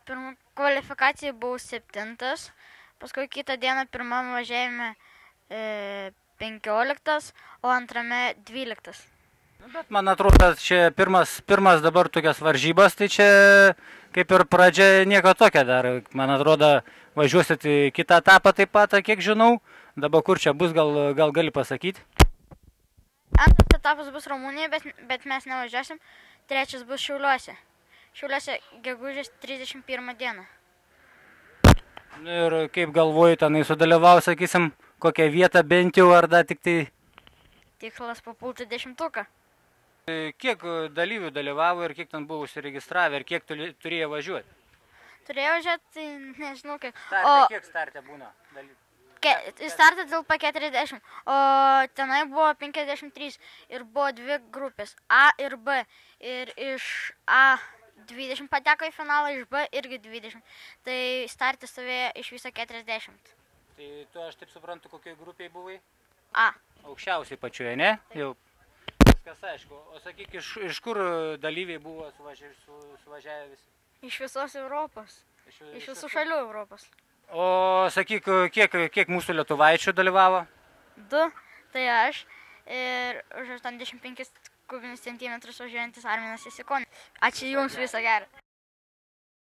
Pirmą kvalifikaciją buvau 7, paskui kitą dieną pirmam važiavime 15, o antrame 12. Bet man atrodo, čia pirmas dabar tokias varžybas, tai čia kaip ir pradžia nieko tokia dar. Man atrodo, važiuosit į kitą etapą taip pat, kiek žinau. Dabar kur čia bus, gal gali pasakyti? Antras etapas bus Rumunijoje, bet mes nevažiuosim. Trečias bus Šiauliuose. Šiauliuose gegužės 31 dieną. Ir kaip galvoju, tenai sudalyvau, sakysim, kokią vietą bent jau, ar dar tik tai... Tikslas papulti 10. Kiek dalyvių dalyvavo ir kiek ten buvo užsiregistravę ir kiek turėjo važiuoti? Turėjau važiuoti, tai nežinau kiek. Kiek startė būna dalyvių? Startą tilpa 40, o tenai buvo 53 ir buvo 2 grupės, A ir B. Ir iš A 20 pateko į finalą, iš B irgi 20. Tai startą stovėjo iš viso 40. Tai tu, aš taip suprantu, kokioj grupėje buvai? A. Aukščiausiai pačioje, ne? Jau viskas aišku. O sakyk, iš kur dalyviai buvo suvažiavę visi? Iš visos Europos. Iš visų šalių Europos. O sakyk, kiek mūsų lietuvaičių dalyvavo? 2, tai aš ir už 85 kubinius centimetrus važiuojantis Arminas Jasikonis. Ačiū Jums, viso gero.